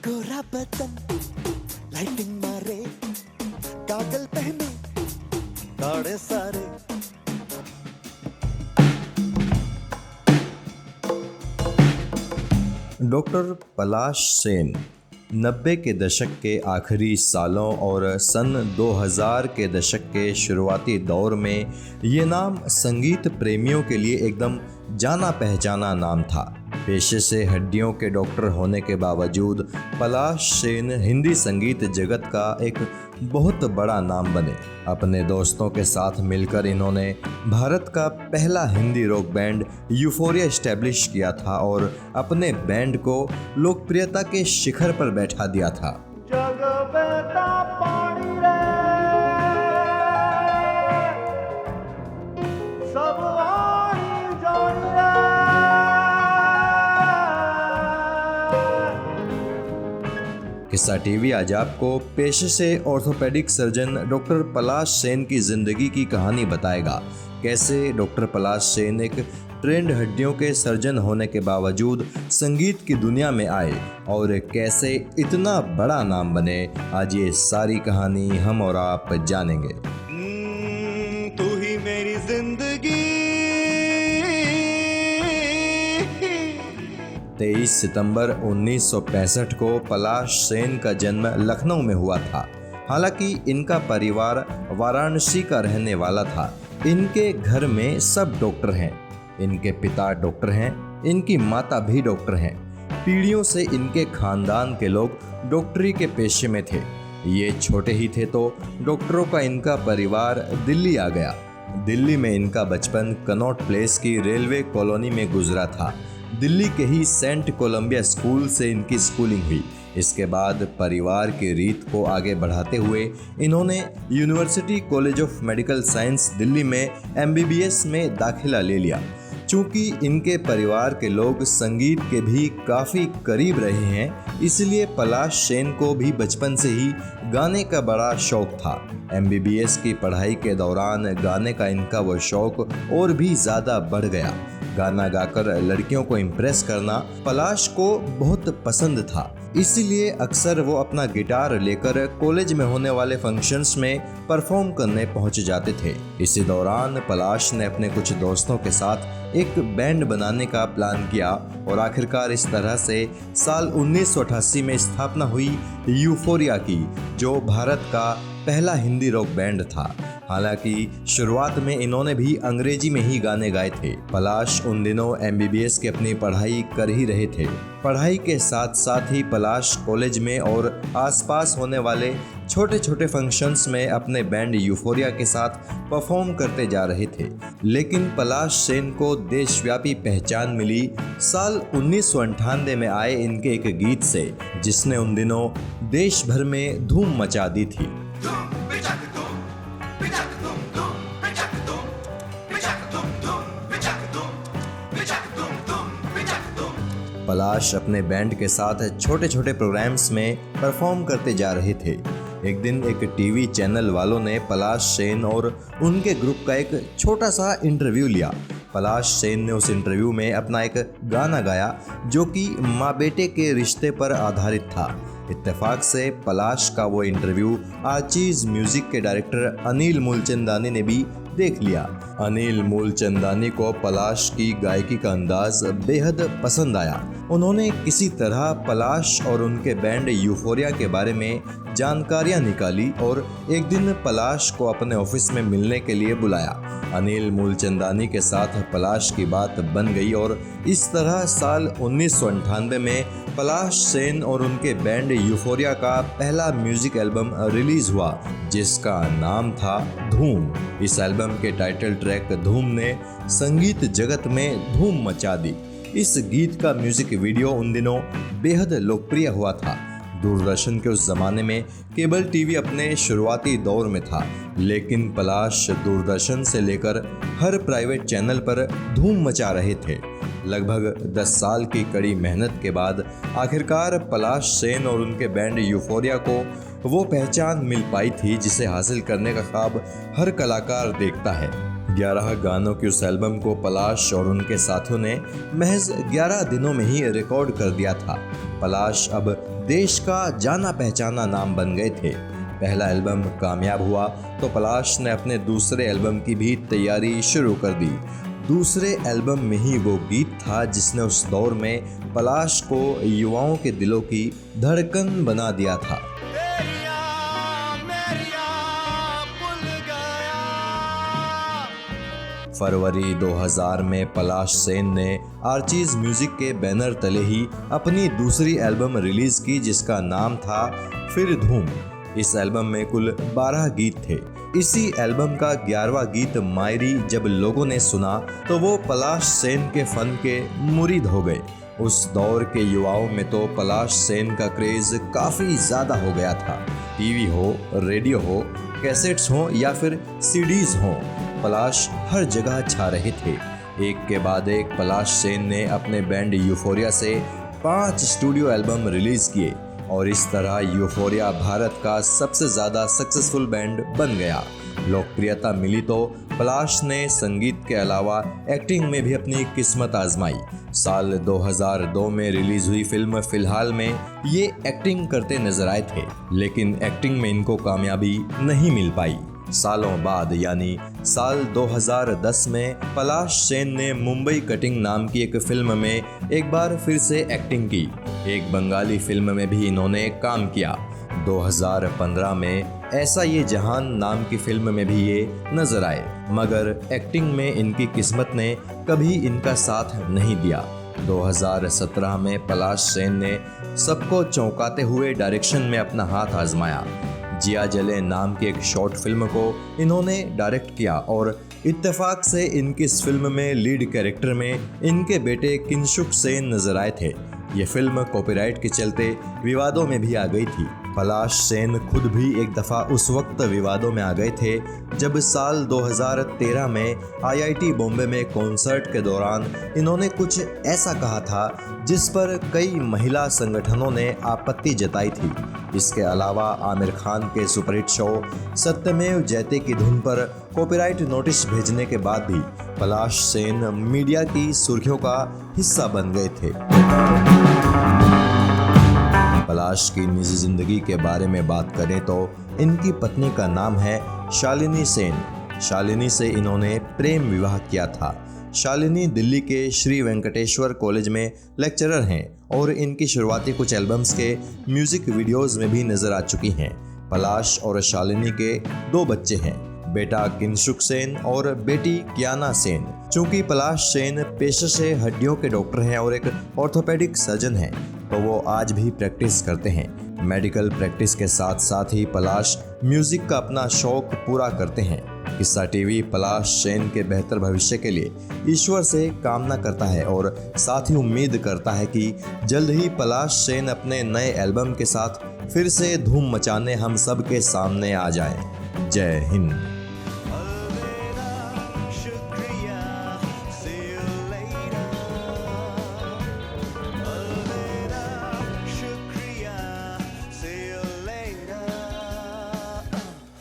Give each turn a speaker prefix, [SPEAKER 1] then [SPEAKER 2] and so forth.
[SPEAKER 1] गोरा बदन लाइटिंग मारे, काजल पहने दाढ़े सारे।
[SPEAKER 2] डॉक्टर पलाश सेन 90 के दशक के आखिरी सालों और सन 2000 के दशक के शुरुआती दौर में ये नाम संगीत प्रेमियों के लिए एकदम जाना पहचाना नाम था। पेशे से हड्डियों के डॉक्टर होने के बावजूद पलाश सेन हिंदी संगीत जगत का एक बहुत बड़ा नाम बने। अपने दोस्तों के साथ मिलकर इन्होंने भारत का पहला Hindi rock band euphoria establish किया था और अपने बैंड को लोकप्रियता के शिखर पर बैठा दिया था। किस्सा टीवी आज आपको पेशे से ऑर्थोपेडिक सर्जन डॉक्टर पलाश सेन की जिंदगी की कहानी बताएगा। कैसे डॉक्टर पलाश सेन एक ट्रेंड हड्डियों के सर्जन होने के बावजूद संगीत की दुनिया में आए और कैसे इतना बड़ा नाम बने। आज ये सारी कहानी हम और आप जानेंगे।
[SPEAKER 1] तू ही मेरी जिंदगी।
[SPEAKER 2] 23 सितंबर 1965 को पलाश सेन का जन्म लखनऊ में हुआ था। हालांकि इनका परिवार वाराणसी का रहने वाला था। इनके घर में सब डॉक्टर हैं। इनके पिता डॉक्टर हैं, इनकी माता भी डॉक्टर हैं। पीढ़ियों से इनके खानदान के लोग डॉक्टरी के पेशे में थे। ये छोटे ही थे तो डॉक्टरों का इनका परिवार दिल्ली आ गया। दिल्ली में इनका बचपन कनॉट प्लेस की रेलवे कॉलोनी में गुजरा था। दिल्ली के ही सेंट कोलंबिया स्कूल से इनकी स्कूलिंग हुई। इसके बाद परिवार की रीत को आगे बढ़ाते हुए इन्होंने university college of medical science Delhi में MBBS में दाखिला ले लिया। चूँकि इनके परिवार के लोग संगीत के भी काफ़ी करीब रहे हैं, इसलिए पलाश सेन को भी बचपन से ही गाने का बड़ा शौक था। MBBS की पढ़ाई के दौरान गाने का इनका वो शौक और भी ज़्यादा बढ़ गया। गाना गाकर लड़कियों को इम्प्रेस करना पलाश को बहुत पसंद था। इसीलिए अक्सर वो अपना गिटार लेकर कॉलेज में होने वाले फंक्शंस में परफॉर्म करने पहुंच जाते थे। इसी दौरान पलाश ने अपने कुछ दोस्तों के साथ एक बैंड बनाने का प्लान किया और आखिरकार इस तरह से साल 1988 में स्थापना हुई यूफोरिया की, जो भारत का पहला हिंदी रॉक बैंड था। हालांकि शुरुआत में इन्होंने भी अंग्रेजी में ही गाने गाए थे। पलाश उन दिनों MBBS की अपनी पढ़ाई कर ही रहे थे। पढ़ाई के साथ साथ ही पलाश कॉलेज में और आसपास होने वाले छोटे छोटे फंक्शंस में अपने बैंड यूफोरिया के साथ परफॉर्म करते जा रहे थे। लेकिन पलाश सेन को देशव्यापी पहचान मिली साल 1998 में आए इनके एक गीत से, जिसने उन दिनों देश भर में धूम मचा दी थी। पलाश अपने बैंड के साथ छोटे छोटे प्रोग्राम्स में परफॉर्म करते जा रहे थे। एक दिन एक टीवी चैनल वालों ने पलाश सेन और उनके ग्रुप का एक छोटा सा इंटरव्यू लिया। पलाश सेन ने उस इंटरव्यू में अपना एक गाना गाया जो कि माँ बेटे के रिश्ते पर आधारित था। इत्तेफाक से पलाश का वो इंटरव्यू आचीज म्यूजिक के डायरेक्टर अनिल मूलचंदानी ने भी देख लिया। अनिल मूलचंदानी को पलाश की गायकी का अंदाज बेहद पसंद आया। उन्होंने किसी तरह पलाश और उनके बैंड यूफोरिया के बारे में जानकारियां निकाली और एक दिन पलाश को अपने ऑफिस में मिलने के लिए बुलाया। अनिल मूलचंदानी के साथ पलाश की बात बन गई और इस तरह साल 1998 में पलाश सेन और उनके बैंड यूफोरिया का पहला म्यूजिक एल्बम रिलीज हुआ, जिसका नाम था धूम। इस एल्बम के टाइटल ट्रैक धूम ने संगीत जगत में धूम मचा दी। इस गीत का म्यूजिक वीडियो उन दिनों बेहद लोकप्रिय हुआ था। दूरदर्शन के उस जमाने में केबल टीवी अपने शुरुआती दौर में था, लेकिन पलाश दूरदर्शन से लेकर हर प्राइवेट चैनल पर धूम मचा रहे थे। लगभग 10 साल की कड़ी मेहनत के बाद आखिरकार पलाश सेन और उनके बैंड यूफोरिया को वो पहचान मिल पाई थी जिसे हासिल करने का ख्वाब हर कलाकार देखता है। 11 गानों की उस एल्बम को पलाश और उनके साथियों ने महज 11 दिनों में ही रिकॉर्ड कर दिया था। पलाश अब देश का जाना पहचाना नाम बन गए थे। पहला एल्बम कामयाब हुआ तो पलाश ने अपने दूसरे एल्बम की भी तैयारी शुरू कर दी। दूसरे एल्बम में ही वो गीत था जिसने उस दौर में पलाश को युवाओं के दिलों की धड़कन बना दिया था। फरवरी 2000 में पलाश सेन ने आर्चीज म्यूजिक के बैनर तले ही अपनी दूसरी एल्बम रिलीज की जिसका नाम था फिर धूम। इस एल्बम में कुल 12 गीत थे। इसी एल्बम का 11वां गीत मायरी जब लोगों ने सुना तो वो पलाश सेन के फन के मुरीद हो गए। उस दौर के युवाओं में तो पलाश सेन का क्रेज काफी ज्यादा हो गया था। टीवी हो, रेडियो हो, कैसेट्स हो या फिर सीडीज हो, पलाश हर जगह छा रहे थे। एक के बाद एक पलाश सेन ने अपने बैंड यूफोरिया से 5 स्टूडियो एल्बम रिलीज किए और इस तरह यूफोरिया भारत का सबसे ज़्यादा सक्सेसफुल बैंड बन गया। लोकप्रियता मिली तो पलाश ने संगीत के अलावा एक्टिंग में भी अपनी किस्मत आजमाई। साल 2002 में रिलीज हुई फिल्म फिलहाल में ये एक्टिंग करते नजर आए थे, लेकिन एक्टिंग में इनको कामयाबी नहीं मिल पाई। सालों बाद यानी साल 2010 में पलाश सेन ने मुंबई कटिंग नाम की एक फिल्म में एक बार फिर से एक्टिंग की। एक बंगाली फिल्म में भी इन्होंने काम किया। 2015 में ऐसा ये जहान नाम की फिल्म में भी ये नजर आए, मगर एक्टिंग में इनकी किस्मत ने कभी इनका साथ नहीं दिया। 2017 में पलाश सेन ने सबको चौंकाते हुए डायरेक्शन में अपना हाथ आजमाया। जिया जले नाम की एक शॉर्ट फिल्म को इन्होंने डायरेक्ट किया और इत्तेफाक से इनकी इस फिल्म में लीड कैरेक्टर में इनके बेटे किंशुक सेन नजर आए थे। ये फिल्म कॉपीराइट के चलते विवादों में भी आ गई थी। पलाश सेन खुद भी एक दफ़ा उस वक्त विवादों में आ गए थे जब साल 2013 में IIT बॉम्बे में कॉन्सर्ट के दौरान इन्होंने कुछ ऐसा कहा था जिस पर कई महिला संगठनों ने आपत्ति जताई थी। इसके अलावा आमिर खान के सुपरहिट शो सत्यमेव जयते की धुन पर कॉपीराइट नोटिस भेजने के बाद भी पलाश सेन मीडिया की सुर्खियों का हिस्सा बन गए थे। पलाश की निजी जिंदगी के बारे में बात करें तो इनकी पत्नी का नाम है शालिनी सेन। शालिनी से इन्होंने प्रेम विवाह किया था। शालिनी दिल्ली के श्री वेंकटेश्वर कॉलेज में लेक्चरर हैं और इनकी शुरुआती कुछ एल्बम्स के म्यूजिक वीडियोस में भी नजर आ चुकी हैं। पलाश और शालिनी के 2 बच्चे हैं, बेटा किंशुक सेन और बेटी कियाना सेन। चूंकि पलाश सेन पेशे से हड्डियों के डॉक्टर हैं और एक ऑर्थोपेडिक सर्जन हैं, तो वो आज भी प्रैक्टिस करते हैं। मेडिकल प्रैक्टिस के साथ साथ ही पलाश म्यूजिक का अपना शौक पूरा करते हैं। किस्सा टीवी पलाश सेन के बेहतर भविष्य के लिए ईश्वर से कामना करता है और साथ ही उम्मीद करता है कि जल्द ही पलाश सेन अपने नए एल्बम के साथ फिर से धूम मचाने हम सब के सामने आ जाएं। जय हिंद।